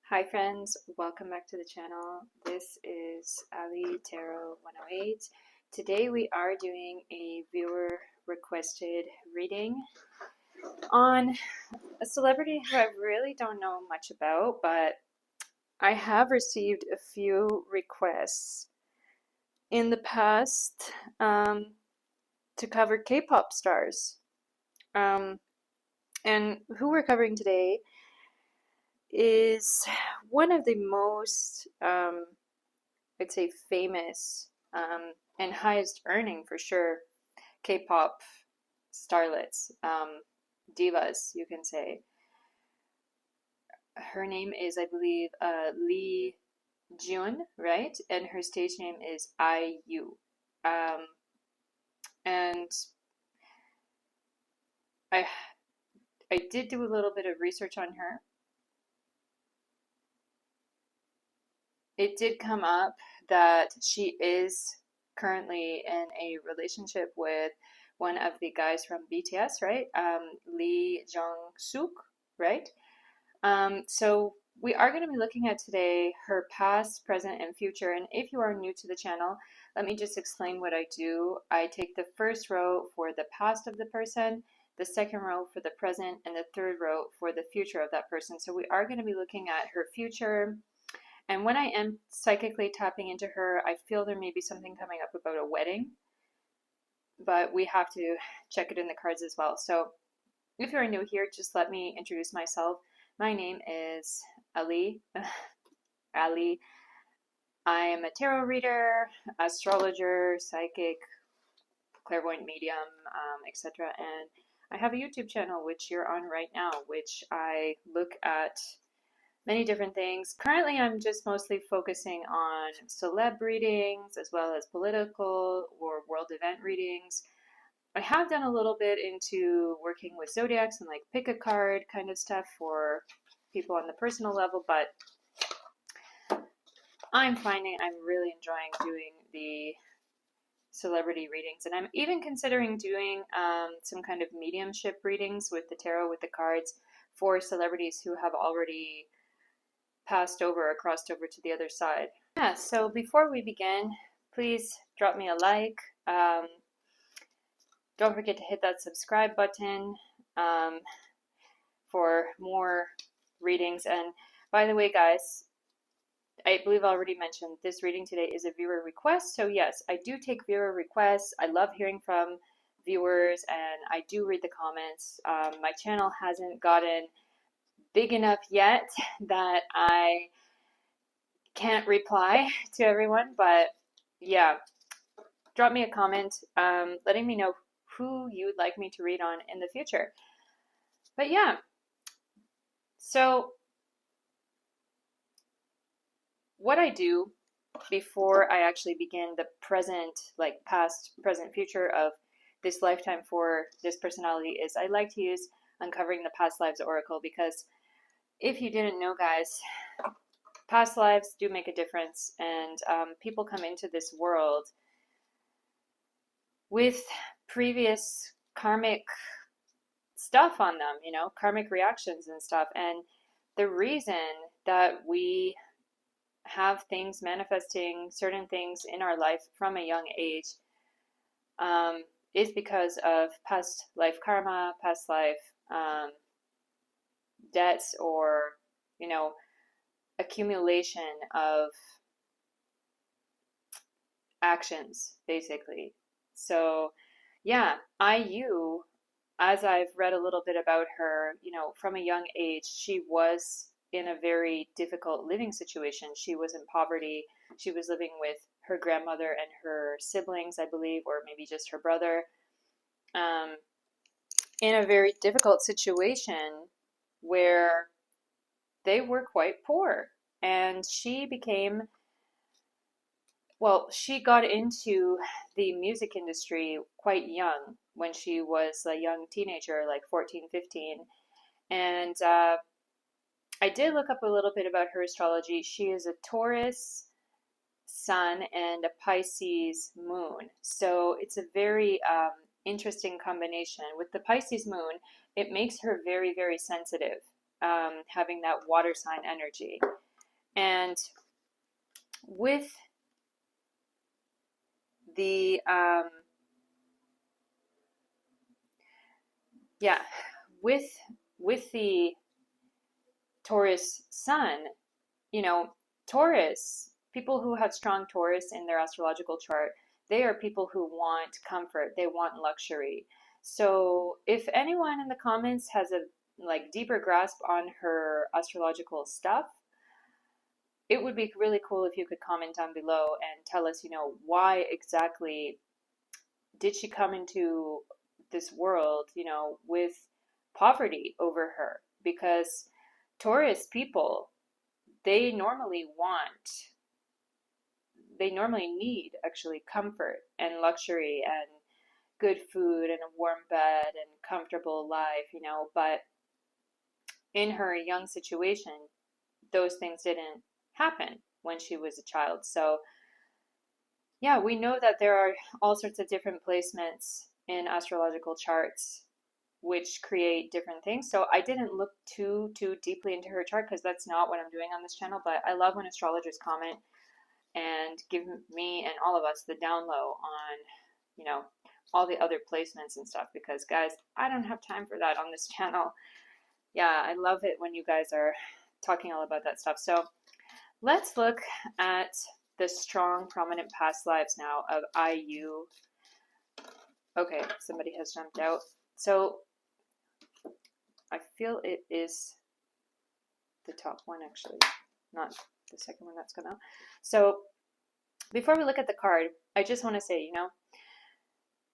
Hi friends, welcome back to the channel. This is Allie Tarot 108. Today we are doing a viewer requested reading on a celebrity who I really don't know much about, but I have received a few requests in the past to cover K-pop stars. And who we're covering today is one of the most, I'd say, famous and highest earning for sure K-pop starlets, divas, you can say. Her name is, I believe, Ji-eun, right? And her stage name is IU. And I did do a little bit of research on her. It did come up that she is currently in a relationship with one of the guys from BTS, right? Lee Jung-suk, right? So we are going to be looking at today her past, present, and future. And if you are new to the channel, let me just explain what I do. I take the first row for the past of the person, the second row for the present, and the third row for the future of that person. So we are going to be looking at her future. And when I am psychically tapping into her, I feel there may be something coming up about a wedding, but we have to check it in the cards as well. So if you're new here, just let me introduce myself. My name is Allie. Allie. I am a tarot reader, astrologer, psychic, clairvoyant medium, etc. And I have a YouTube channel, which you're on right now, which I look at many different things. Currently, I'm just mostly focusing on celeb readings as well as political or world event readings. I have done a little bit into working with zodiacs and like pick a card kind of stuff for people on the personal level, but I'm finding I'm really enjoying doing the celebrity readings, and I'm even considering doing some kind of mediumship readings with the tarot, with the cards, for celebrities who have already passed over or crossed over to the other side. Yeah, so before we begin, please drop me a like. Don't forget to hit that subscribe button for more readings. And by the way, guys, I believe I already mentioned this reading today is a viewer request. So yes, I do take viewer requests. I love hearing from viewers, and I do read the comments. My channel hasn't gotten big enough yet that I can't reply to everyone, but yeah, drop me a comment letting me know who you would like me to read on in the future. But yeah, so what I do before I actually begin the present, like past, present, future of this lifetime for this personality is I like to use Uncovering the Past Lives Oracle, because if you didn't know, guys, past lives do make a difference, and people come into this world with previous karmic stuff on them, you know, karmic reactions and stuff. And the reason that we have things manifesting certain things in our life from a young age is because of past life karma, past life debts, or, you know, accumulation of actions, basically. So yeah, IU, as I've read a little bit about her, you know, from a young age, she was in a very difficult living situation. She was in poverty. She was living with her grandmother and her siblings, I believe, or maybe just her brother, in a very difficult situation where they were quite poor. And she became, well, she got into the music industry quite young, when she was a young teenager, like 14, 15. And I did look up a little bit about her astrology. She is a Taurus sun and a Pisces moon. So it's a very interesting combination. With the Pisces moon, it makes her very, very sensitive. having that water sign energy. And with the with the Taurus sun, you know, Taurus, people who have strong Taurus in their astrological chart, they are people who want comfort, they want luxury. So if anyone in the comments has a like deeper grasp on her astrological stuff, it would be really cool if you could comment down below and tell us, you know, why exactly did she come into this world, you know, with poverty over her? Because Taurus people, they normally need actually comfort and luxury and good food and a warm bed and comfortable life, you know, but in her young situation, those things didn't happen when she was a child. So yeah, we know that there are all sorts of different placements in astrological charts which create different things. So I didn't look too deeply into her chart because that's not what I'm doing on this channel, but I love when astrologers comment and give me and all of us the down low on, you know, all the other placements and stuff, because guys, I don't have time for that on this channel. Yeah, I love it when you guys are talking all about that stuff. So let's look at the strong prominent past lives now of IU. Okay, somebody has jumped out. So I feel it is the top one actually, not the second one that's come out. So before we look at the card, I just want to say, you know,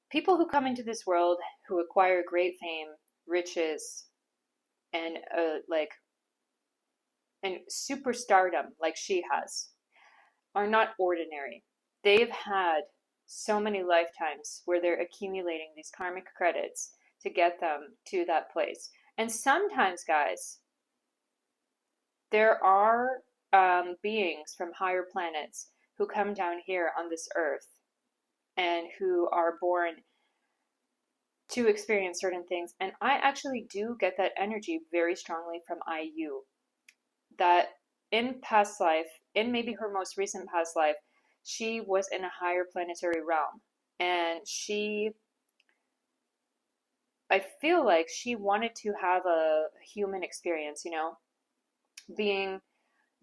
people who come into this world who acquire great fame, riches, and and superstardom like she has are not ordinary. They've had so many lifetimes where they're accumulating these karmic credits to get them to that place. And sometimes, guys, there are beings from higher planets who come down here on this earth and who are born to experience certain things. And I actually do get that energy very strongly from IU. That in past life, in maybe her most recent past life, she was in a higher planetary realm. And I feel like she wanted to have a human experience, you know, being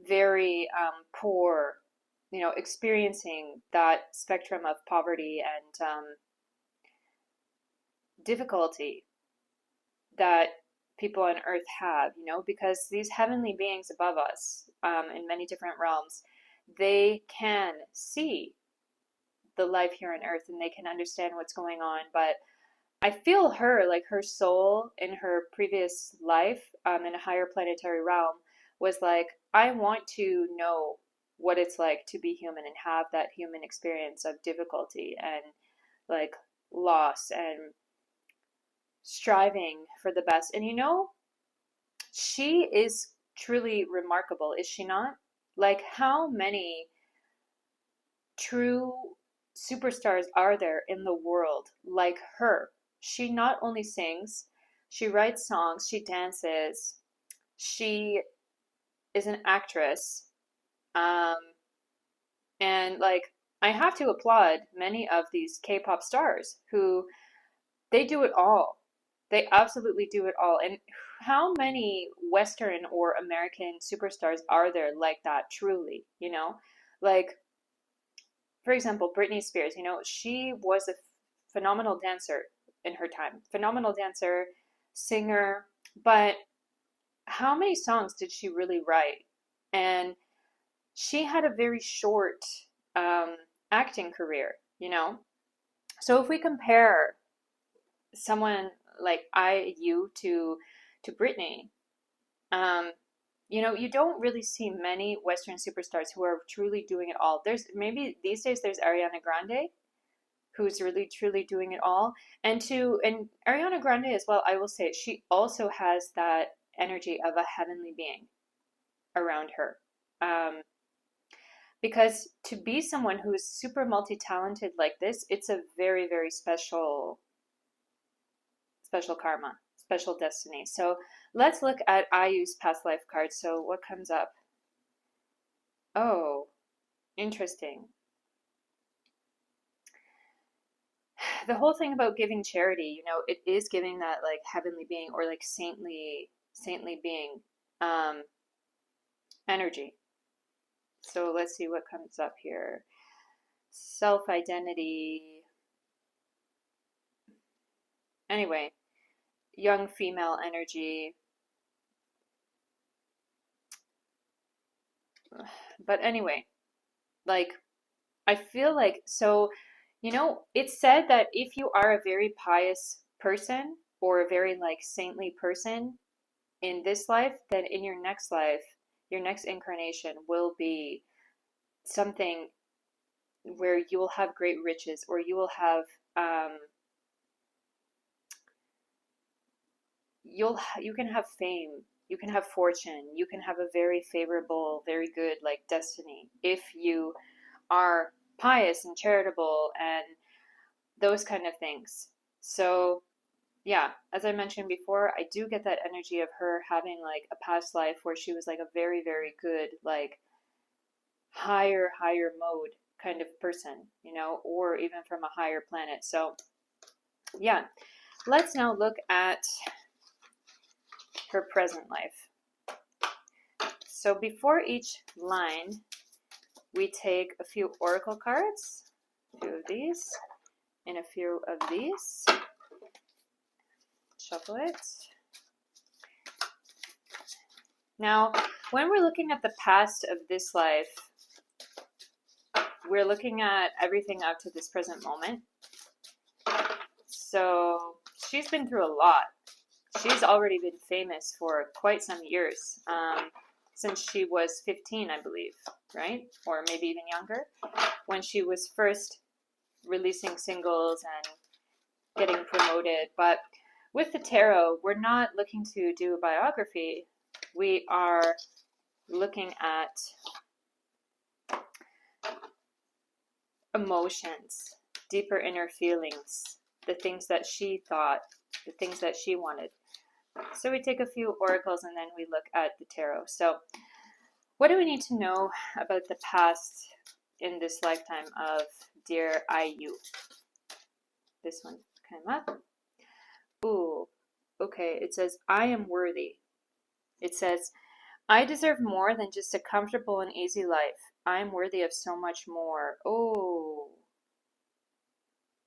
very poor, you know, experiencing that spectrum of poverty and difficulty that people on earth have, you know, because these heavenly beings above us in many different realms, they can see the life here on earth and they can understand what's going on. But I feel her, like her soul in her previous life in a higher planetary realm was like, I want to know what it's like to be human and have that human experience of difficulty and like loss and striving for the best. And you know, she is truly remarkable, is she not? Like, how many true superstars are there in the world like her? She not only sings, she writes songs, she dances, she is an actress. Um, and like, I have to applaud many of these K-pop stars who they do it all. They absolutely do it all. And how many Western or American superstars are there like that, truly, you know? Like, for example, Britney Spears, you know, she was a phenomenal dancer in her time, phenomenal dancer, singer, but how many songs did she really write? And she had a very short acting career, you know? So if we compare someone like IU to Britney, you know, you don't really see many Western superstars who are truly doing it all. There's maybe these days there's Ariana Grande, who's really truly doing it all, and Ariana Grande as well. I will say she also has that energy of a heavenly being around her, because to be someone who is super multi-talented like this, it's a very special karma, special destiny. So let's look at IU's past life card. So what comes up? Oh, interesting. The whole thing about giving charity, it is giving that like heavenly being or like saintly being um energy. So let's see what comes up here. Self-identity. Anyway, young female energy. But anyway, like I feel like so, it's said that if you are a very pious person or a very like saintly person in this life, then in your next life, your next incarnation will be something where you will have great riches or you will have you can have fame, you can have fortune, you can have a very favorable, very good like destiny if you are pious and charitable and those kind of things. So, yeah, as I mentioned before, I do get that energy of her having like a past life where she was like a very, very good, like higher mode kind of person, or even from a higher planet. So, yeah, let's now look at her present life. So, before each line, we take a few oracle cards, a few of these, and a few of these. Shuffle it. Now, when we're looking at the past of this life, we're looking at everything up to this present moment. So she's been through a lot. She's already been famous for quite some years, since she was 15, I believe, right? Or maybe even younger, when she was first releasing singles and getting promoted. But with the tarot, we're not looking to do a biography. We are looking at emotions, deeper inner feelings, the things that she thought, the things that she wanted. So we take a few oracles and then we look at the tarot. So what do we need to know about the past in this lifetime of dear IU? This one came up. Ooh, okay. It says, I am worthy. It says, I deserve more than just a comfortable and easy life. I am worthy of so much more. Oh,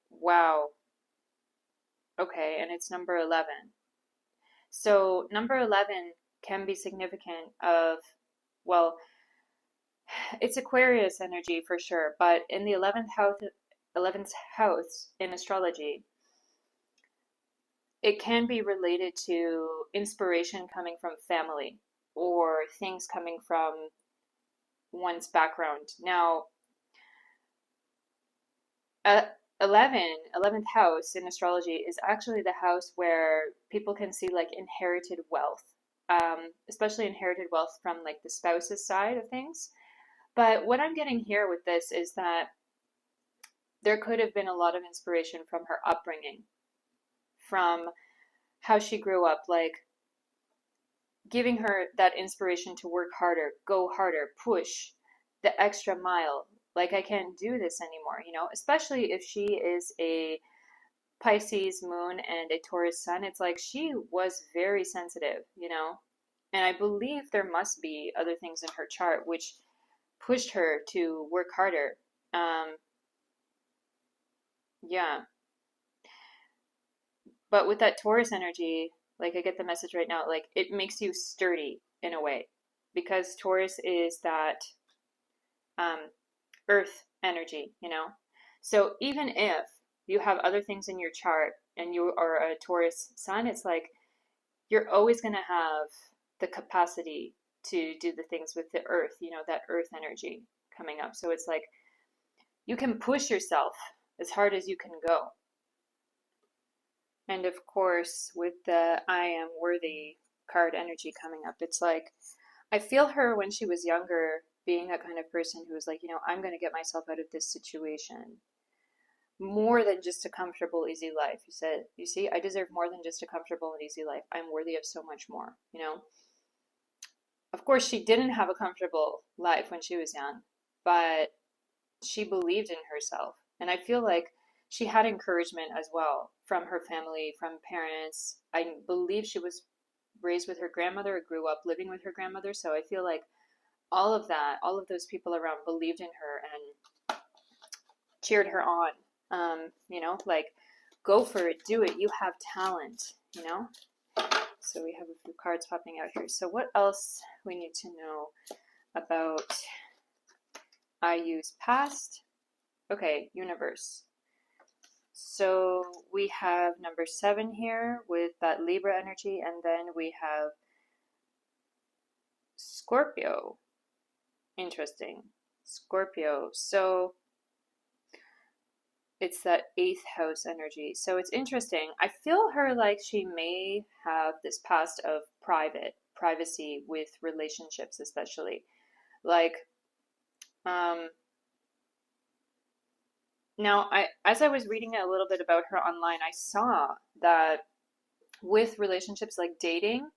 wow. Okay, and it's number 11. So number 11 can be significant of, well, it's Aquarius energy for sure, but in the 11th house in astrology, it can be related to inspiration coming from family or things coming from one's background. Now, 11th house in astrology is actually the house where people can see like inherited wealth, especially inherited wealth from like the spouse's side of things. But what I'm getting here with this is that there could have been a lot of inspiration from her upbringing, from how she grew up, like giving her that inspiration to work harder, go harder, push the extra mile. Like, I can't do this anymore, especially if she is a Pisces moon and a Taurus sun. It's like she was very sensitive, and I believe there must be other things in her chart which pushed her to work harder. Yeah. But with that Taurus energy, like I get the message right now, like it makes you sturdy in a way because Taurus is that um, earth energy, So even if you have other things in your chart and you are a Taurus sun, it's like you're always going to have the capacity to do the things with the earth, that earth energy coming up. So it's like you can push yourself as hard as you can go. And of course, with the I am worthy card energy coming up, it's like I feel her when she was younger being that kind of person who was like, I'm going to get myself out of this situation. more than just a comfortable, easy life. You said, you see, I deserve more than just a comfortable and easy life. I'm worthy of so much more, you know? Of course, she didn't have a comfortable life when she was young, but she believed in herself. And I feel like she had encouragement as well from her family, from parents. I believe she was raised with her grandmother, grew up living with her grandmother. So I feel like all of that, all of those people around believed in her and cheered her on. You know, like, go for it, do it. You have talent, you know? So we have a few cards popping out here. So what else we need to know about IU's past? Okay, universe. So we have number 7 here with that Libra energy, and then we have Scorpio. Interesting. Scorpio. So it's that 8th house energy. So it's interesting. I feel her like she may have this past of privacy with relationships, especially. Like, now, as I was reading a little bit about her online, I saw that with relationships like dating,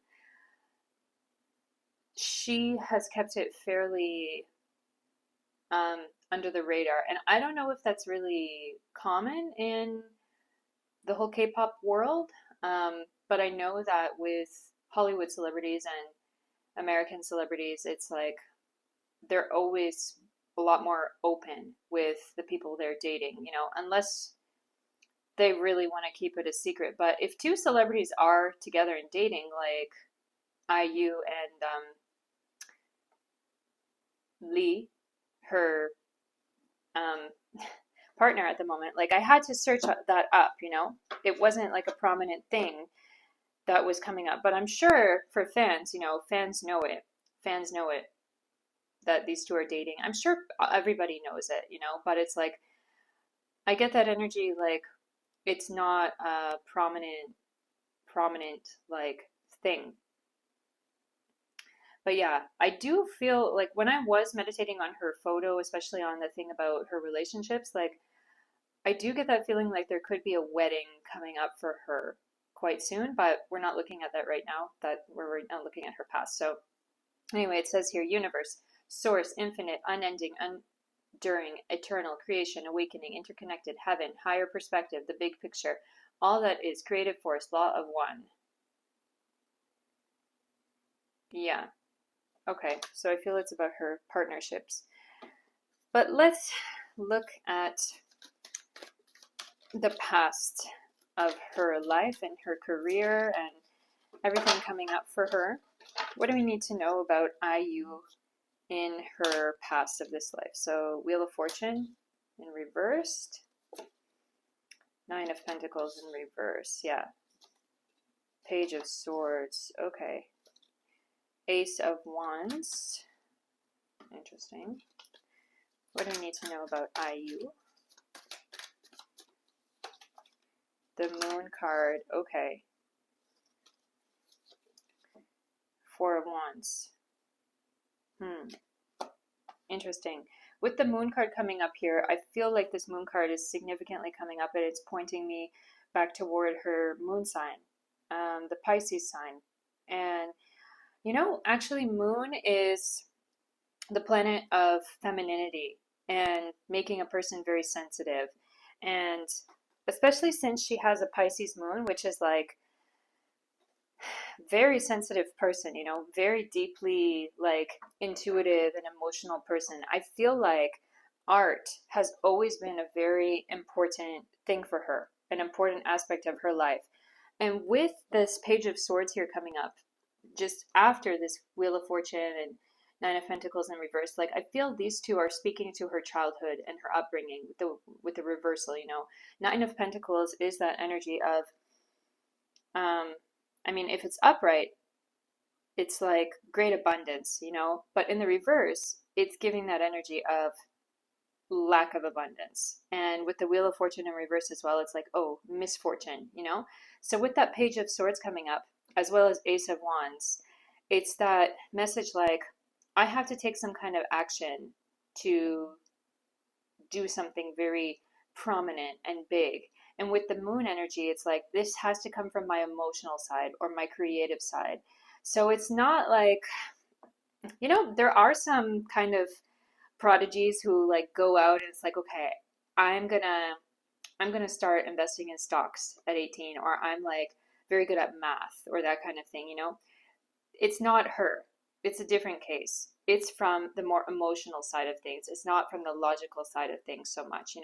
she has kept it fairly under the radar. And I don't know if that's really common in the whole K-pop world, but I know that with Hollywood celebrities and American celebrities, it's like they're always a lot more open with the people they're dating, you know, unless they really want to keep it a secret. But if two celebrities are together and dating, like IU and Lee, her um, partner at the moment, like I had to search that up, you know, it wasn't like a prominent thing that was coming up. But I'm sure for fans, you know, fans know it. Fans know it that these two are dating. I'm sure everybody knows it, you know, but it's like I get that energy like it's not a prominent like thing. But yeah, I do feel like when I was meditating on her photo, especially on the thing about her relationships, like I do get that feeling like there could be a wedding coming up for her quite soon, but we're not looking at that right now. That we're right now looking at her past. So anyway, it says here universe, source, infinite, unending, enduring, eternal, creation, awakening, interconnected, heaven, higher perspective, the big picture, all that is creative force, law of one. Yeah. Okay. So I feel it's about her partnerships. But let's look at the past of her life and her career and everything coming up for her. What do we need to know about IU in her past of this life? So Wheel of Fortune in reversed, 9 of Pentacles in reverse, yeah. Page of Swords, okay. Ace of Wands, interesting. What do we need to know about IU? The Moon card, okay. 4 of Wands. Interesting. With the Moon card coming up here, I feel like this Moon card is significantly coming up and it's pointing me back toward her moon sign, the Pisces sign. And, you know, actually Moon is the planet of femininity and making a person very sensitive. And especially since she has a Pisces moon, which is like very sensitive person, you know, very deeply like intuitive and emotional person. I feel like art has always been a very important thing for her, an important aspect of her life. And with this Page of Swords here coming up, just after this Wheel of Fortune and 9 of Pentacles in reverse, like I feel these two are speaking to her childhood and her upbringing with the reversal, you know. 9 of Pentacles is that energy of I mean, if it's upright, it's like great abundance, you know, but in the reverse, it's giving that energy of lack of abundance. And with the Wheel of Fortune in reverse as well, it's like, oh, misfortune, you know? So with that Page of Swords coming up, as well as Ace of Wands, it's that message like, I have to take some kind of action to do something very prominent and big. And with the moon energy, it's like this has to come from my emotional side or my creative side. So it's not like, there are some kind of prodigies who like go out and it's like, okay, I'm gonna I'm gonna start investing in stocks at 18, or I'm like very good at math or that kind of thing. It's not her. It's a different case. It's from the more emotional side of things. It's not from the logical side of things so much.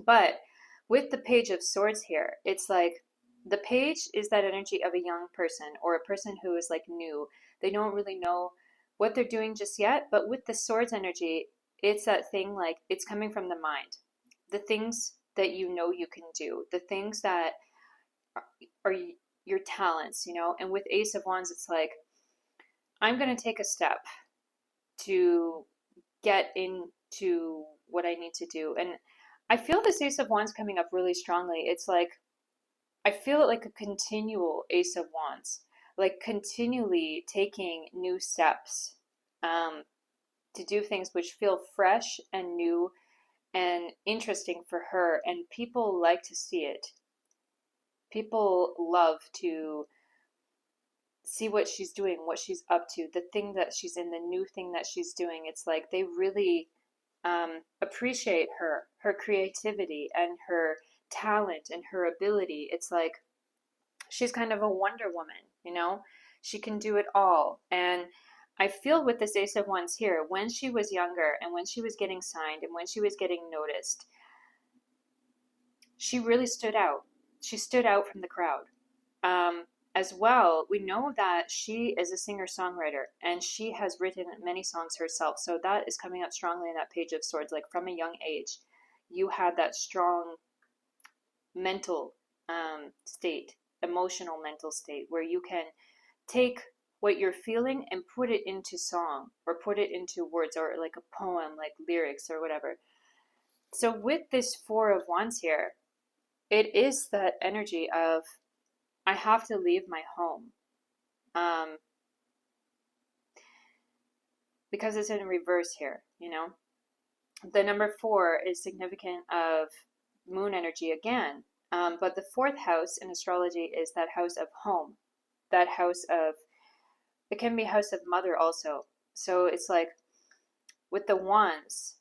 But with the Page of Swords here, it's like the page is that energy of a young person or a person who is like new. They don't really know what they're doing just yet. But with the Swords energy, it's that thing like it's coming from the mind. The things that you know you can do, the things that are your talents. And with Ace of Wands, it's like, I'm going to take a step to get into what I need to do. And I feel this Ace of Wands coming up really strongly. It's like, I feel it like a continual Ace of Wands, like continually taking new steps to do things which feel fresh and new and interesting for her. And people like to see it. People love to see what she's doing, what she's up to, the thing that she's in, the new thing that she's doing. It's like they really appreciate her creativity and her talent and her ability. It's like she's kind of a Wonder Woman. She can do it all. And I feel with this Ace of Wands here, when she was younger and when she was getting signed and when she was getting noticed, she really stood out. She stood out from the crowd. As well, we know that she is a singer-songwriter and she has written many songs herself. So that is coming out strongly in that Page of Swords. Like from a young age, you had that strong mental state, emotional mental state, where you can take what you're feeling and put it into song or put it into words or like a poem, like lyrics or whatever. So with this Four of Wands here, it is that energy of, I have to leave my home. Because it's in reverse here. The number 4 is significant of moon energy again. But the 4th house in astrology is that house of home. That house of, it can be house of mother also. So it's like with the wands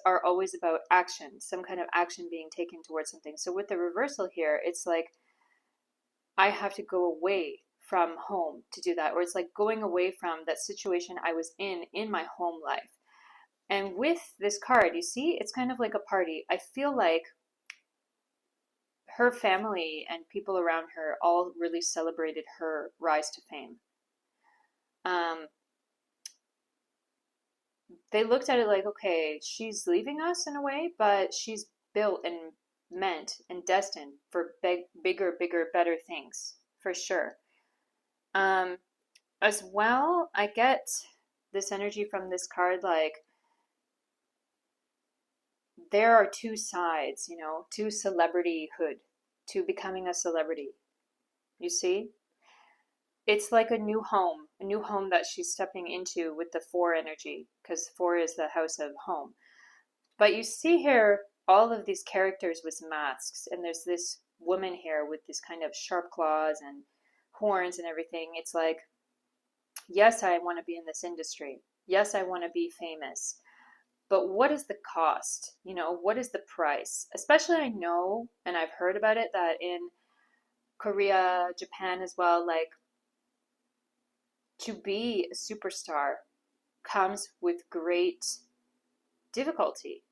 are always about action, some kind of action being taken towards something. So with the reversal here, it's like, I have to go away from home to do that. Or it's like going away from that situation I was in my home life. And with this card, you see, it's kind of like a party. I feel like her family and people around her all really celebrated her rise to fame. They looked at it like, okay, she's leaving us in a way, but she's built and meant and destined for bigger, better things, for sure. As well, I get this energy from this card, like there are two sides, to celebrityhood, to becoming a celebrity. You see? It's like a new home that she's stepping into with the 4 energy, because 4 is the house of home. But you see here all of these characters with masks, and there's this woman here with this kind of sharp claws and horns and everything. It's like, yes, I want to be in this industry. Yes, I want to be famous. But what is the cost? What is the price? Especially, I know, and I've heard about it, that in Korea, Japan as well, like, to be a superstar comes with great difficulty.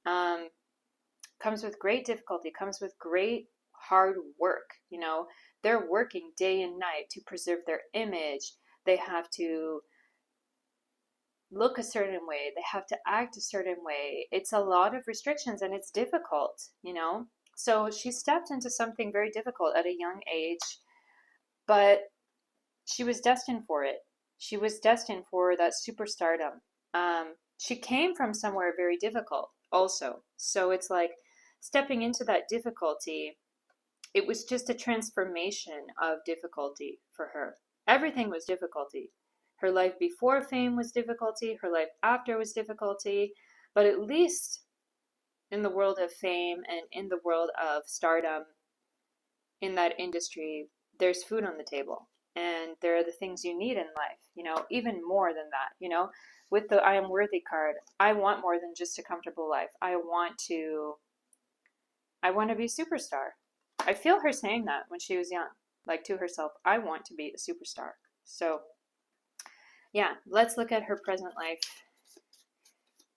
Comes with great difficulty, comes with great hard work. They're working day and night to preserve their image. They have to look a certain way. They have to act a certain way. It's a lot of restrictions and it's difficult. So she stepped into something very difficult at a young age, but she was destined for it. She was destined for that superstardom. She came from somewhere very difficult also. So it's like stepping into that difficulty, it was just a transformation of difficulty for her. Everything was difficulty. Her life before fame was difficulty. Her life after was difficulty. But at least in the world of fame and in the world of stardom, in that industry, there's food on the table. And there are the things you need in life, even more than that, with the I am worthy card, I want more than just a comfortable life. I want to be a superstar. I feel her saying that when she was young, like to herself, I want to be a superstar. So yeah, let's look at her present life.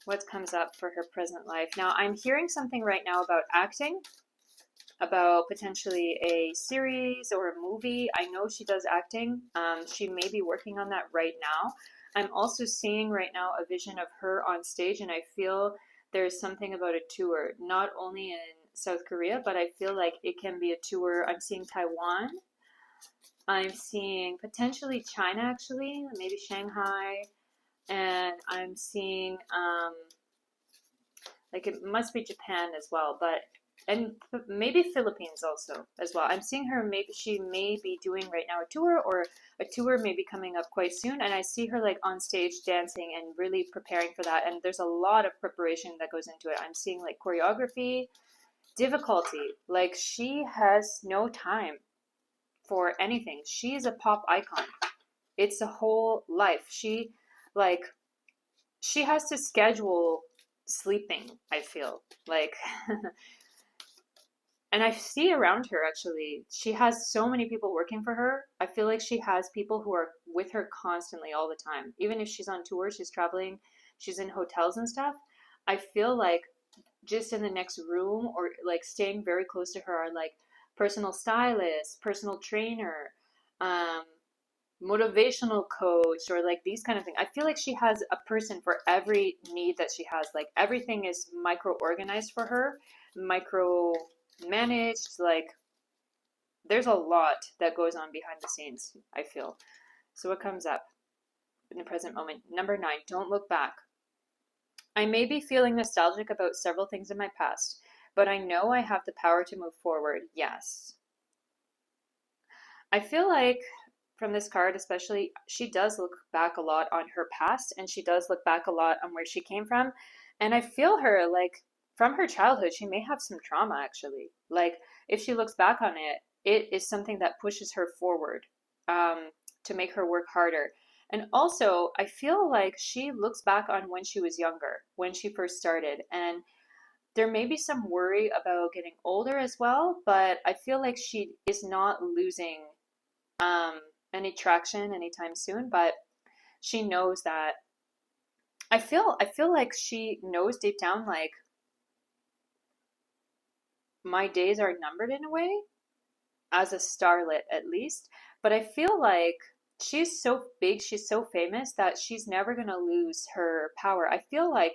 What comes up for her present life? Now, I'm hearing something right now about acting, about potentially a series or a movie. I know she does acting. She may be working on that right now. I'm also seeing right now a vision of her on stage, and I feel there's something about a tour, not only in South Korea, but I feel like it can be a tour. I'm seeing Taiwan. I'm seeing potentially China, actually, maybe Shanghai. And I'm seeing, like, it must be Japan as well, and maybe Philippines also as well. I'm seeing her, maybe she may be doing right now a tour, or a tour may be coming up quite soon. And I see her like on stage dancing and really preparing for that. And there's a lot of preparation that goes into it. I'm seeing like choreography, difficulty. Like, she has no time for anything. She's a pop icon. It's a whole life. She has to schedule sleeping, I feel like. And I see around her, actually, she has so many people working for her. I feel like she has people who are with her constantly all the time. Even if she's on tour, she's traveling, she's in hotels and stuff. I feel like just in the next room, or like staying very close to her, are like personal stylist, personal trainer, um, motivational coach, or like these kind of things. I feel like she has a person for every need that she has. Like, everything is micro organized for her, micro managed. Like, there's a lot that goes on behind the scenes, I feel. So what comes up in the present moment? Number 9, don't look back. I may be feeling nostalgic about several things in my past, but I know I have the power to move forward. Yes. I feel like from this card especially, she does look back a lot on her past, and she does look back a lot on where she came from. And I feel her, like, from her childhood, she may have some trauma, actually. Like, if she looks back on it, it is something that pushes her forward, to make her work harder. And also, I feel like she looks back on when she was younger, when she first started. And there may be some worry about getting older as well, but I feel like she is not losing um, any traction anytime soon. But she knows that. I feel like she knows deep down, like, my days are numbered in a way, as a starlet at least. But I feel like she's so big, she's so famous, that she's never gonna lose her power. I feel like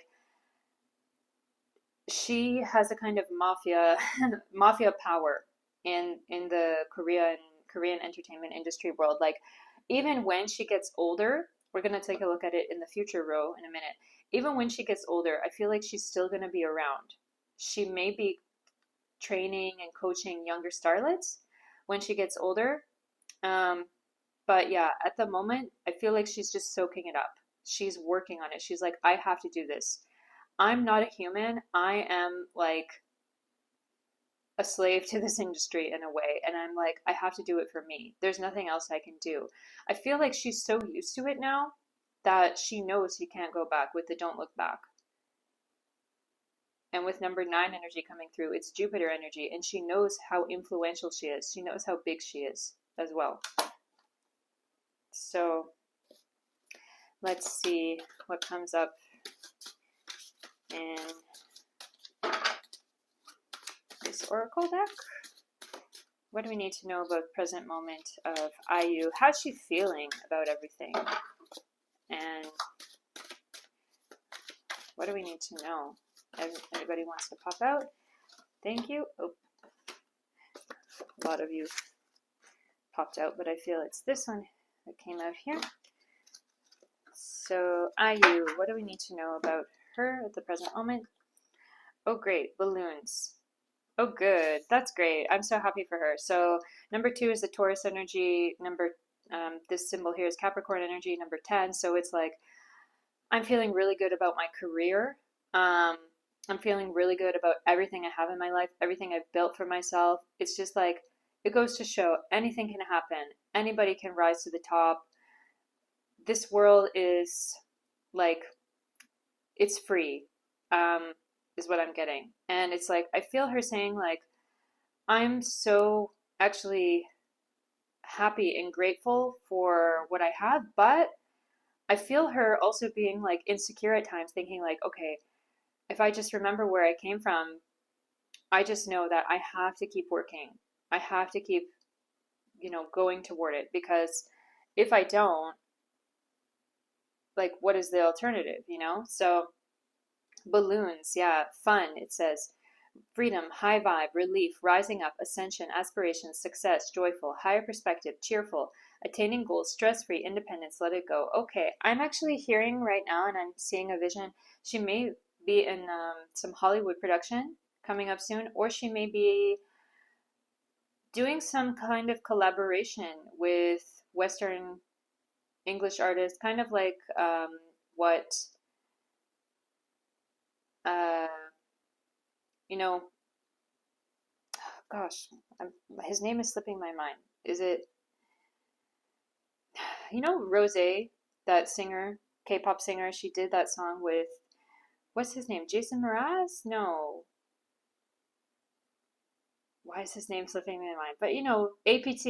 she has a kind of mafia power in the Korean entertainment industry world. Like, even when she gets older, we're gonna take a look at it in the future row in a minute. Even when she gets older, I feel like she's still gonna be around. She may be training and coaching younger starlets when she gets older. Um, but yeah, at the moment, I feel like she's just soaking it up. She's working on it. She's like, I have to do this. I'm not a human. I am like a slave to this industry in a way. And I'm like, I have to do it for me. There's nothing else I can do. I feel like she's so used to it now that she knows you can't go back with the don't look back. And with number 9 energy coming through, it's Jupiter energy. And she knows how influential she is. She knows how big she is as well. So let's see what comes up in this oracle deck. What do we need to know about the present moment of IU? How's she feeling about everything? And what do we need to know? Anybody wants to pop out? Thank you. Oh, a lot of you popped out, but I feel it's this one that came out here. So IU, what do we need to know about her at the present moment? Oh, great, balloons. Oh, good. That's great. I'm so happy for her. So number 2 is the Taurus energy. This symbol here is Capricorn energy, number 10. So it's like, I'm feeling really good about my career. I'm feeling really good about everything I have in my life, everything I've built for myself. It's just like, it goes to show anything can happen. Anybody can rise to the top. This world is like, it's free, um, is what I'm getting. And it's like, I feel her saying, like, I'm so actually happy and grateful for what I have, but I feel her also being like insecure at times, thinking, like, okay, if I just remember where I came from, I just know that I have to keep working. I have to keep, going toward it, because if I don't, like, what is the alternative? So, balloons, yeah, fun, it says. Freedom, high vibe, relief, rising up, ascension, aspiration, success, joyful, higher perspective, cheerful, attaining goals, stress free, independence, let it go. Okay, I'm actually hearing right now, and I'm seeing a vision. She may be in some Hollywood production coming up soon, or she may be doing some kind of collaboration with Western English artists, kind of like what, uh, you know, gosh, his name is slipping my mind. Is it, Rose, that singer, K-pop singer? She did that song with, what's his name? Jason Mraz? No. Why is his name slipping my mind? But APT.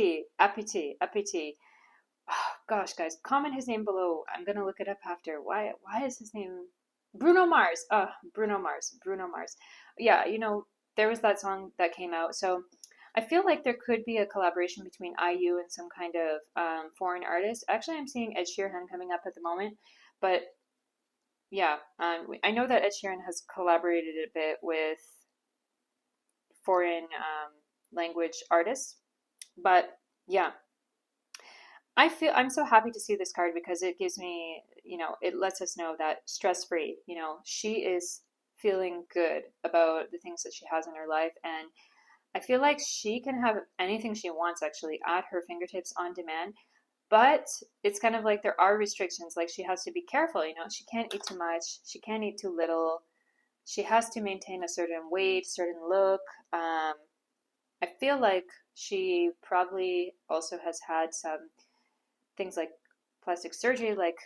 Oh, gosh, guys, comment his name below. I'm gonna look it up after. Why is his name Bruno Mars? Bruno Mars. Yeah, there was that song that came out. So I feel like there could be a collaboration between IU and some kind of foreign artist. Actually, I'm seeing Ed Sheeran coming up at the moment, but yeah, I know that Ed Sheeran has collaborated a bit with foreign language artists, but yeah, I'm so happy to see this card, because it gives me, it lets us know that stress free, she is feeling good about the things that she has in her life. And I feel like she can have anything she wants actually at her fingertips on demand. But it's kind of like there are restrictions. Like, she has to be careful, she can't eat too much, she can't eat too little. She has to maintain a certain weight, certain look. I feel like she probably also has had some things like plastic surgery. Like,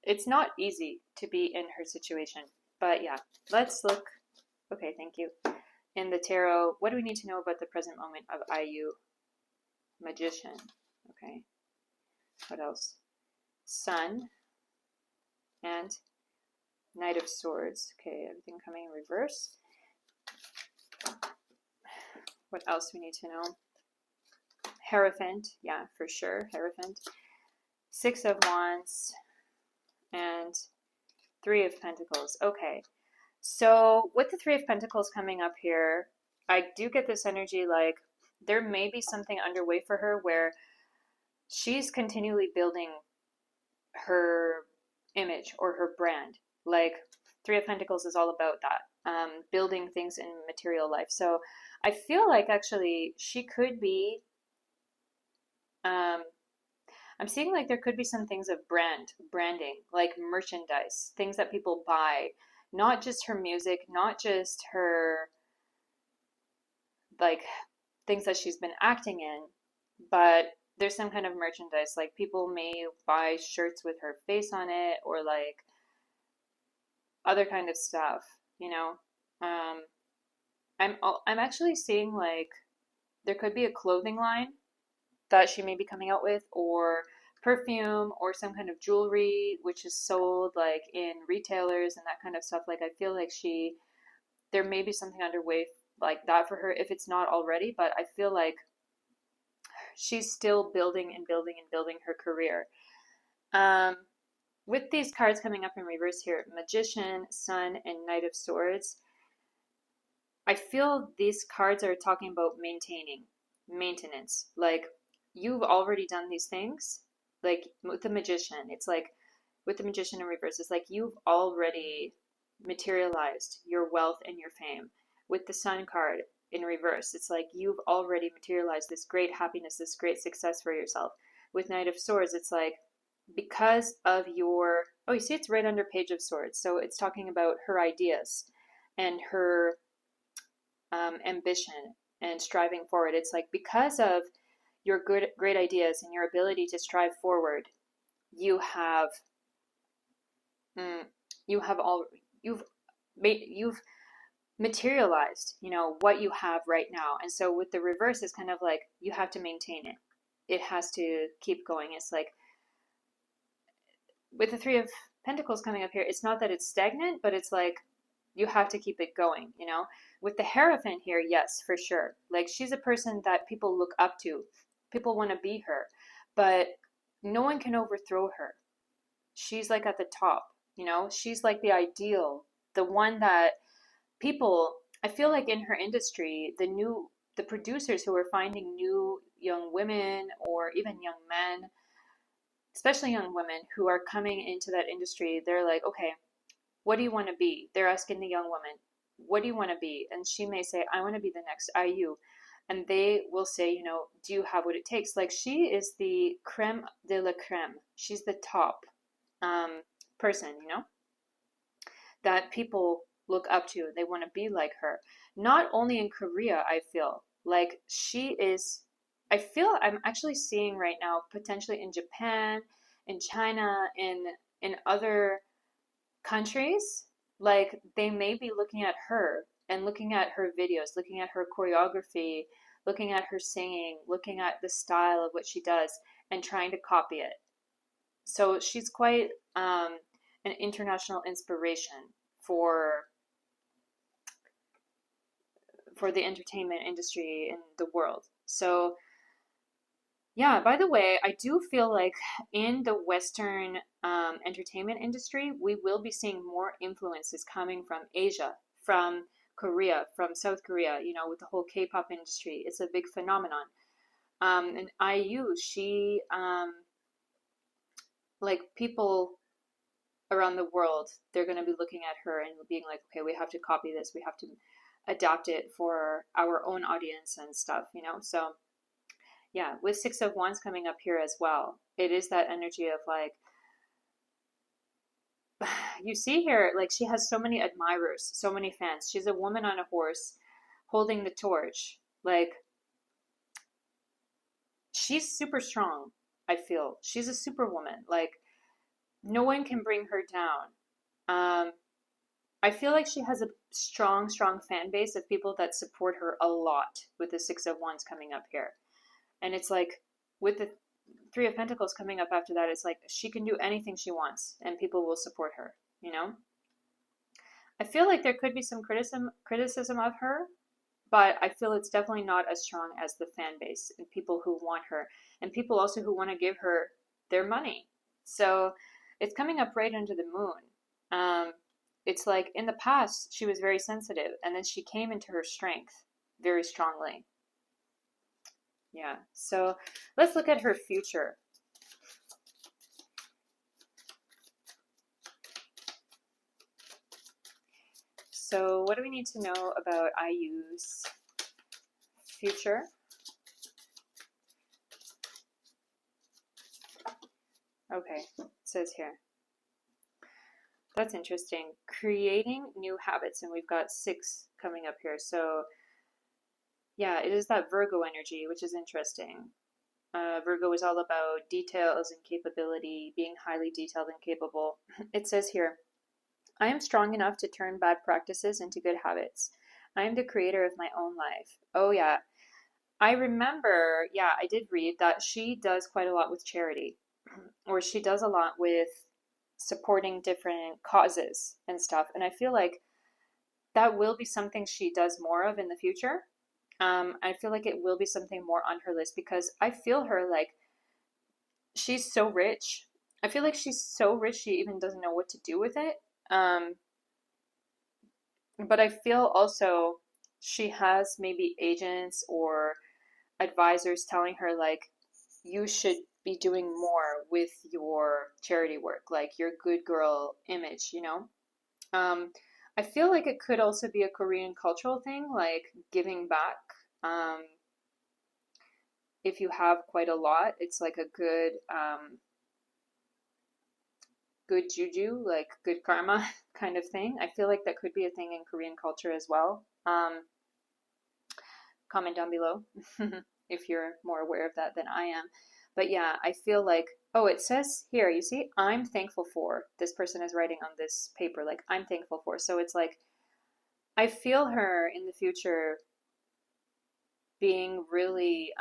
it's not easy to be in her situation. But yeah, let's look. Okay, thank you. In the tarot, what do we need to know about the present moment of IU? Magician. Okay. What else? Sun and Knight of Swords. Okay, everything coming in reverse. What else we need to know? Hierophant. Yeah, for sure. Hierophant. Six of Wands and Three of Pentacles. Okay. So with the Three of Pentacles coming up here, I do get this energy like there may be something underway for her where she's continually building her image or her brand. Like, Three of Pentacles is all about that, building things in material life. So I feel like actually she could be, um, I'm seeing like there could be some things of branding, like merchandise, things that people buy, not just her music, not just her, like, things that she's been acting in, but there's some kind of merchandise. Like, people may buy shirts with her face on it, or like other kind of stuff, you know. Um, I'm actually seeing like there could be a clothing line that she may be coming out with, or perfume, or some kind of jewelry which is sold like in retailers and that kind of stuff. Like, I feel like there may be something underway like that for her, if it's not already. But I feel like she's still building and building and building her career. Um, with these cards coming up in reverse here, Magician, Sun, and Knight of Swords, I feel these cards are talking about maintenance. Like, you've already done these things. Like, with the Magician, it's like, with the Magician in reverse, it's like you've already materialized your wealth and your fame. With the Sun card in reverse, it's like you've already materialized this great happiness, this great success for yourself. With Knight of Swords, it's like, because of your Oh, you see, it's right under Page of Swords. So it's talking about her ideas and her ambition and striving forward. It's like because of your great ideas and your ability to strive forward, you have mm, you have all you've materialized, what you have right now. And so with the reverse, it's kind of like you have to maintain it. It has to keep going. It's like with the Three of Pentacles coming up here, it's not that it's stagnant, but it's like you have to keep it going. With the Hierophant here, yes, for sure. Like she's a person that people look up to. People want to be her, but no one can overthrow her. She's like at the top. She's like the ideal, the one that people, I feel like in her industry, the producers who are finding new young women or even young men, especially young women who are coming into that industry, they're like, okay, what do you want to be? They're asking the young woman, what do you want to be? And she may say, I want to be the next IU. And they will say, do you have what it takes? Like she is the creme de la creme. She's the top person, that people look up to. They want to be like her. Not only in Korea, I feel like she is. I feel I'm actually seeing right now potentially in Japan, in China, in other countries, like they may be looking at her and looking at her videos, looking at her choreography, looking at her singing, looking at the style of what she does, and trying to copy it. So she's quite an international inspiration for for the entertainment industry in the world. So yeah, by the way, I do feel like in the Western entertainment industry, we will be seeing more influences coming from Asia, from Korea, from South Korea, with the whole K-pop industry. It's a big phenomenon. And IU, she, like people around the world, they're going to be looking at her and being like, okay, we have to copy this. We have to adapt it for our own audience and stuff. So yeah, with Six of Wands coming up here as well, it is that energy of like, you see here, like she has so many admirers, so many fans. She's a woman on a horse holding the torch. Like, she's super strong, I feel. She's a superwoman. Like, no one can bring her down. I feel like she has a strong, strong fan base of people that support her a lot with the Six of Wands coming up here. And it's like with the Three of Pentacles coming up after that, it's like she can do anything she wants and people will support her. I feel like there could be some criticism of her, but I feel it's definitely not as strong as the fan base and people who want her and people also who want to give her their money. So it's coming up right under the moon. It's like in the past she was very sensitive and then she came into her strength very strongly. Yeah, so let's look at her future. So what do we need to know about IU's future? Okay, it says here. That's interesting. Creating new habits, and we've got 6 coming up here. So yeah, it is that Virgo energy, which is interesting. Virgo is all about details and capability, being highly detailed and capable. It says here, I am strong enough to turn bad practices into good habits. I am the creator of my own life. Oh, yeah. I remember, yeah, I did read that she does quite a lot with charity, or she does a lot with supporting different causes and stuff. And I feel like that will be something she does more of in the future. I feel like it will be something more on her list because I feel her like she's so rich. I feel like she's so rich she even doesn't know what to do with it. But I feel also she has maybe agents or advisors telling her like you should be doing more with your charity work, like your good girl image. I feel like it could also be a Korean cultural thing, like giving back. Um, if you have quite a lot, it's like a good good juju, like good karma kind of thing. I feel like that could be a thing in Korean culture as well. Comment down below if you're more aware of that than I am. But yeah, I feel like, oh, it says here, you see, I'm thankful for, this person is writing on this paper, like, I'm thankful for. So it's like, I feel her in the future being really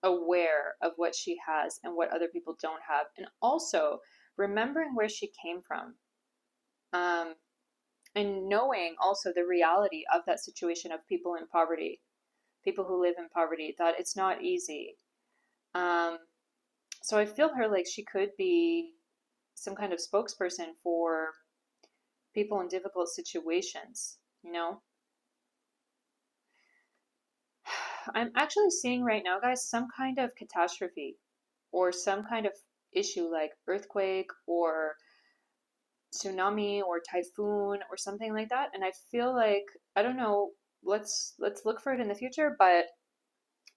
aware of what she has and what other people don't have, and also remembering where she came from, um, and knowing also the reality of that situation of people in poverty, people who live in poverty, that it's not easy. Um, so I feel her like she could be some kind of spokesperson for people in difficult situations, you know? I'm actually seeing right now, guys, some kind of catastrophe or some kind of issue like earthquake or tsunami or typhoon or something like that. And I feel like, I don't know, let's look for it in the future, but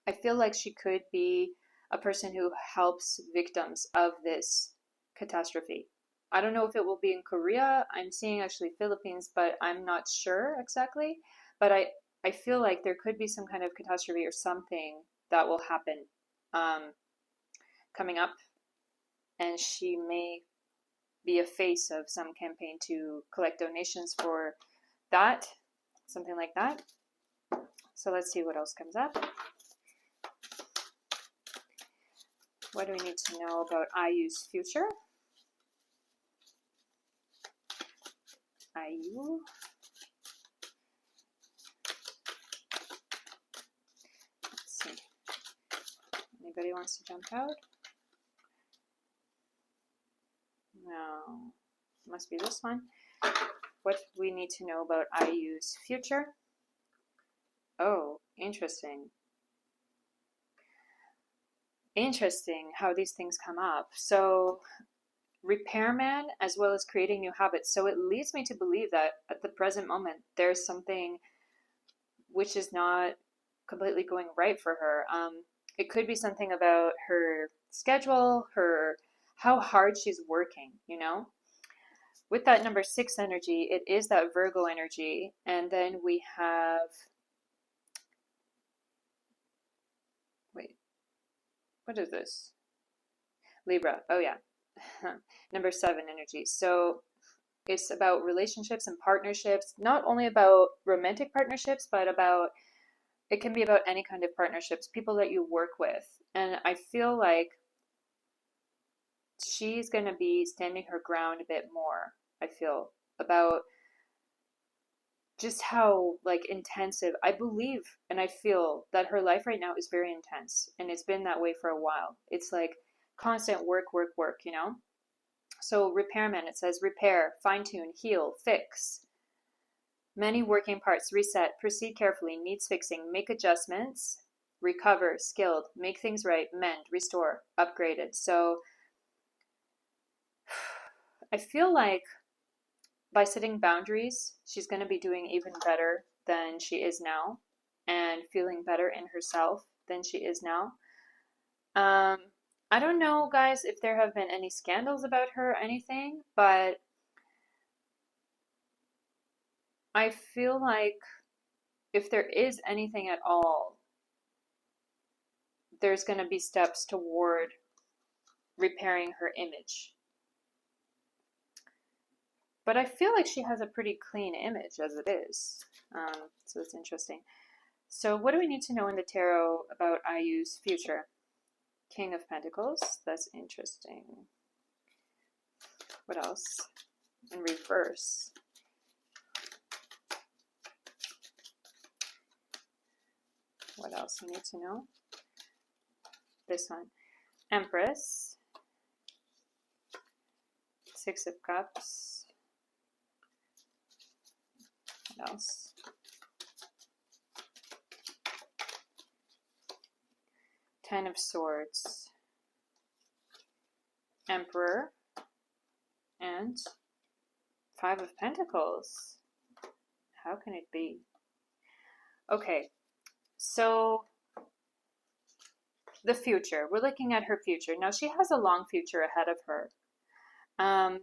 I feel like she could be a person who helps victims of this catastrophe. I don't know if it will be in Korea. I'm seeing actually Philippines, but I'm not sure exactly. But I feel like there could be some kind of catastrophe or something that will happen um, coming up, and she may be a face of some campaign to collect donations for that, something like that. So let's see what else comes up. What do we need to know about IU's future? IU. Let's see. Anybody wants to jump out? No. Must be this one. What we need to know about IU's future? Oh, interesting. Interesting how these things come up. So, repairman as well as creating new habits. So it leads me to believe that at the present moment, there's something which is not completely going right for her. It could be something about her schedule, her how hard she's working, you know? With that number 6 energy, it is that Virgo energy. And then we have, wait, what is this? Libra. Oh, yeah. Number 7 energy. So it's about relationships and partnerships, not only about romantic partnerships, but about, it can be about any kind of partnerships, people that you work with. And I feel like she's going to be standing her ground a bit more, I feel, about just how like intensive I believe and I feel that her life right now is very intense, and it's been that way for a while. It's like constant work, work, work, you know? So repairman, it says repair, fine tune, heal, fix. Many working parts, reset, proceed carefully, needs fixing, make adjustments, recover, skilled, make things right, mend, restore, upgraded. So I feel like by setting boundaries, she's going to be doing even better than she is now and feeling better in herself than she is now. I don't know, guys, if there have been any scandals about her or anything, but I feel like if there is anything at all, there's going to be steps toward repairing her image. But I feel like she has a pretty clean image as it is. So it's interesting. So what do we need to know in the tarot about IU's future? King of Pentacles. That's interesting. What else? In reverse. What else we need to know? This one. Empress. Six of Cups. What else? Ten of Swords. Emperor. And Five of Pentacles. How can it be? Okay, so the future. We're looking at her future. Now, she has a long future ahead of her. Um,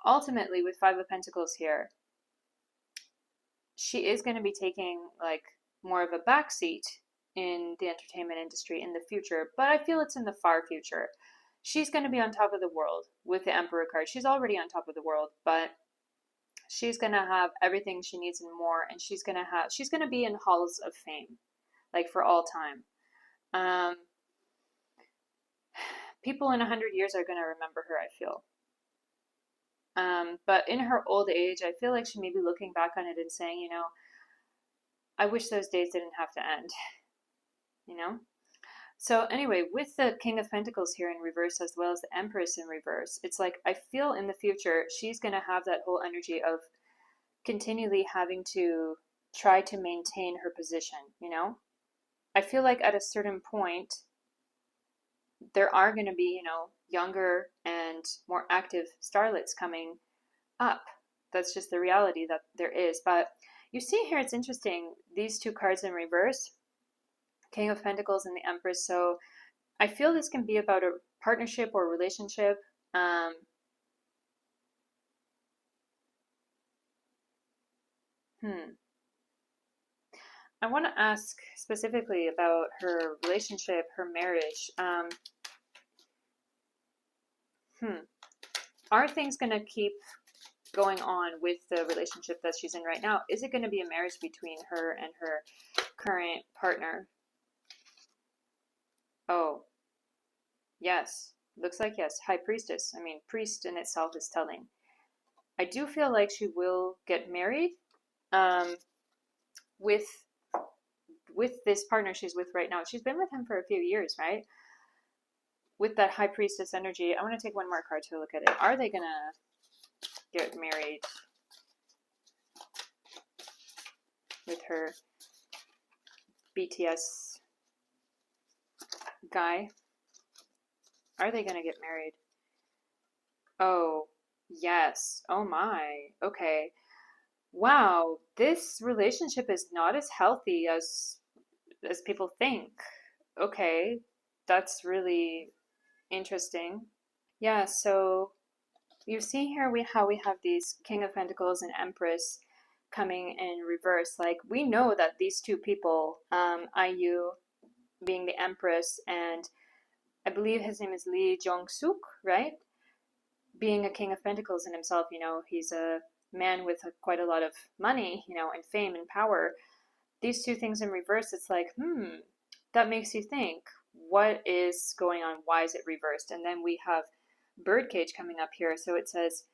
ultimately with Five of Pentacles here, she is going to be taking like more of a backseat in the entertainment industry in the future, but I feel it's in the far future. She's going to be on top of the world with the Emperor card. She's already on top of the world, but she's going to have everything she needs and more, and she's going to be in halls of fame, like for all time. Um, People in 100 years are going to remember her, I feel. But in her old age, I feel like she may be looking back on it and saying, I wish those days didn't have to end, you know? So anyway, with the King of Pentacles here in reverse as well as the Empress in reverse, it's like I feel in the future she's going to have that whole energy of continually having to try to maintain her position, I feel like at a certain point there are going to be, younger and more active starlets coming up. That's just the reality that there is. But you see here, it's interesting, these two cards in reverse, King of Pentacles and the Empress. So I feel this can be about a partnership or relationship. I want to ask specifically about her relationship, her marriage. Are things going to keep going on with the relationship that she's in right now? Is it going to be a marriage between her and her current partner? Oh, yes. Looks like yes. High Priestess. I mean, priest in itself is telling. I do feel like she will get married with this partner she's with right now. She's been with him for a few years, right? With that High Priestess energy, I want to take one more card to look at it. Are they going to get married with her BTS guy? Are they going to get married? Oh, yes. Oh my. Okay. Wow, this relationship is not as healthy as people think. Okay, that's really interesting. Yeah, so you see here how we have these King of Pentacles and Empress coming in reverse. Like we know that these two people, IU being the Empress and I believe his name is Lee Jong-suk, right? Being a King of Pentacles in himself, he's a man with quite a lot of money, and fame and power. These two things in reverse, it's like, that makes you think, what is going on? Why is it reversed? And then we have Birdcage coming up here. So it says,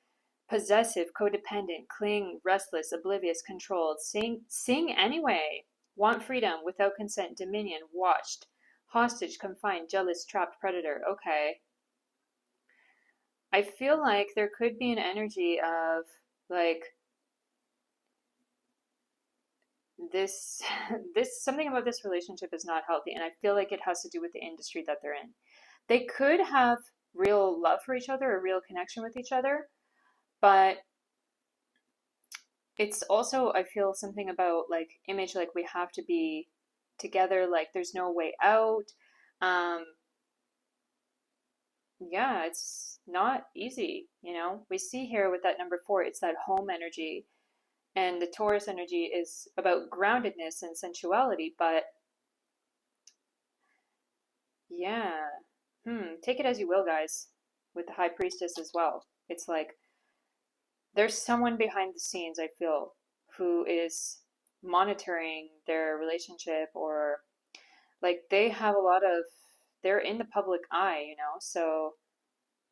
possessive, codependent, cling, restless, oblivious, controlled, sing anyway, want freedom, without consent, dominion, watched, hostage, confined, jealous, trapped, predator. Okay. I feel like there could be an energy of like this something about this relationship is not healthy, and I feel like it has to do with the industry that they're in. They could have real love for each other, a real connection with each other, but it's also, I feel, something about like image, like we have to be together, like there's no way out. um yeah, it's not easy. We see here with that number 4, it's that home energy. And the Taurus energy is about groundedness and sensuality, but yeah. Take it as you will, guys, with the High Priestess as well. It's like there's someone behind the scenes, I feel, who is monitoring their relationship, or like they're in the public eye, so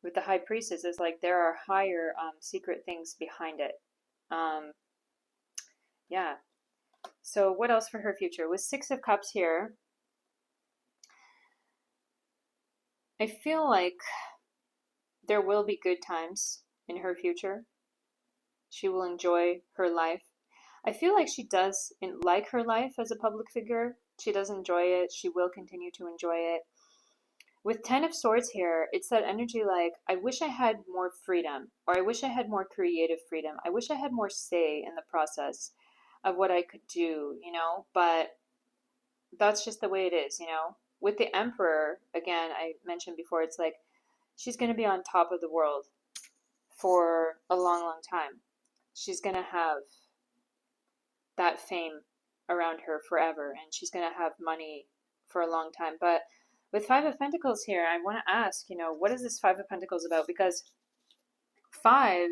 with the High Priestess, it's like there are higher secret things behind it. Um, yeah. So what else for her future? With Six of Cups here, I feel like there will be good times in her future. She will enjoy her life. I feel like she does like her life as a public figure. She does enjoy it. She will continue to enjoy it. With Ten of Swords here, it's that energy like, I wish I had more freedom, or I wish I had more creative freedom. I wish I had more say in the process of what I could do, but that's just the way it is. With the Emperor, again, I mentioned before, it's like she's going to be on top of the world for a long, long time. She's going to have that fame around her forever, and she's going to have money for a long time. But with Five of Pentacles here, I want to ask, what is this Five of Pentacles about? Because Five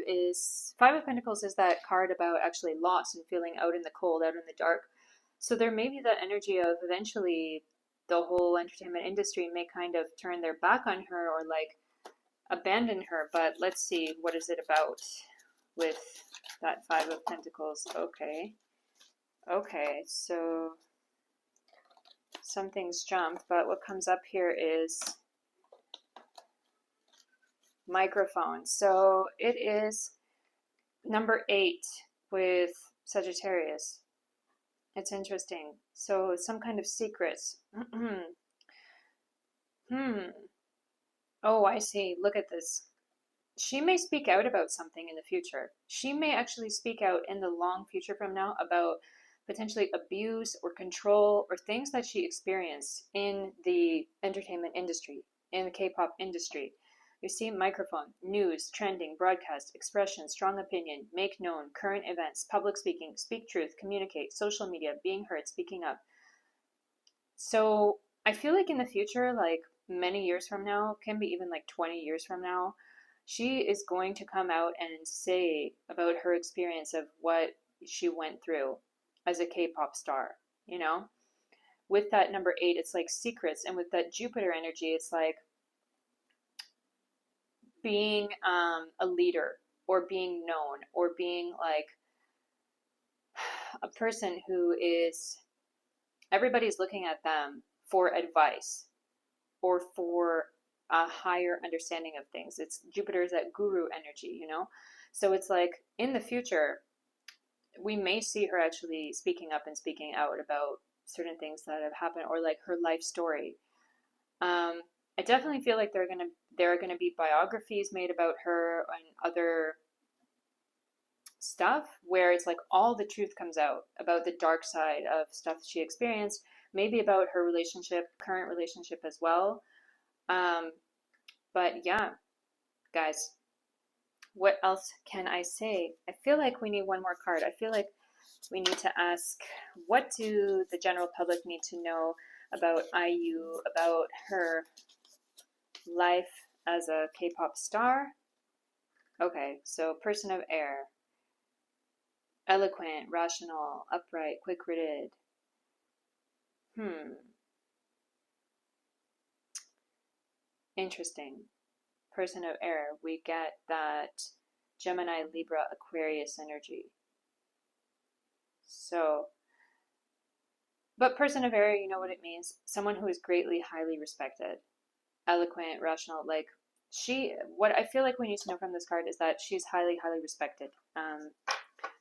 of Pentacles is that card about actually loss and feeling out in the cold, out in the dark. So there may be that energy of eventually the whole entertainment industry may kind of turn their back on her or like abandon her. But let's see, what is it about with that Five of Pentacles? Okay, so some things jumped, but what comes up here is microphone. So it is number 8 with Sagittarius. It's interesting. So some kind of secrets. Oh, I see. Look at this. She may speak out about something in the future. She may actually speak out in the long future from now about potentially abuse or control or things that she experienced in the entertainment industry, in the K-pop industry. You see, microphone, news, trending, broadcast, expression, strong opinion, make known, current events, public speaking, speak truth, communicate, social media, being heard, speaking up. So I feel like in the future, like many years from now, can be even like 20 years from now, she is going to come out and say about her experience of what she went through as a K-pop star, With that number 8, it's like secrets. And with that Jupiter energy, it's like being a leader or being known or being like a person who is, everybody's looking at them for advice or for a higher understanding of things. It's Jupiter's that guru energy, So it's like in the future, we may see her actually speaking up and speaking out about certain things that have happened or like her life story. I definitely feel like there are gonna be biographies made about her and other stuff where it's like all the truth comes out about the dark side of stuff she experienced, maybe about her current relationship as well. But yeah, guys, what else can I say? I feel like we need one more card. I feel like we need to ask, what do the general public need to know about IU, about her life as a K-pop star? Okay, so person of air. Eloquent, rational, upright, quick-witted. Interesting. Person of air, we get that Gemini, Libra, Aquarius energy. So, but person of air, you know what it means? Someone who is greatly, highly respected. Eloquent, rational, like what I feel like we need to know from this card is that she's highly, highly respected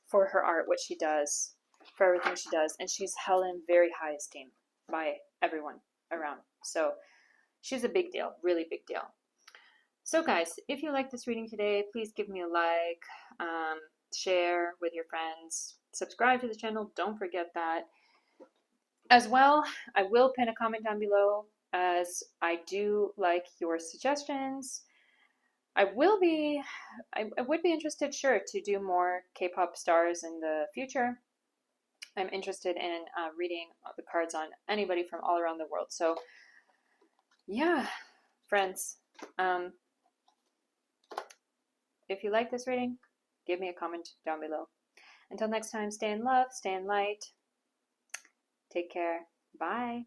for her art, what she does, for everything she does, and she's held in very high esteem by everyone around. So she's a big deal, really big deal. So guys, if you like this reading today, please give me a like, share with your friends, subscribe to the channel, don't forget that. As well, I will pin a comment down below as I do like your suggestions. I would be interested, sure, to do more K-pop stars in the future. I'm interested in reading the cards on anybody from all around the world. So yeah, friends, if you like this reading, give me a comment down below. Until next time, stay in love, stay in light. Take care. Bye.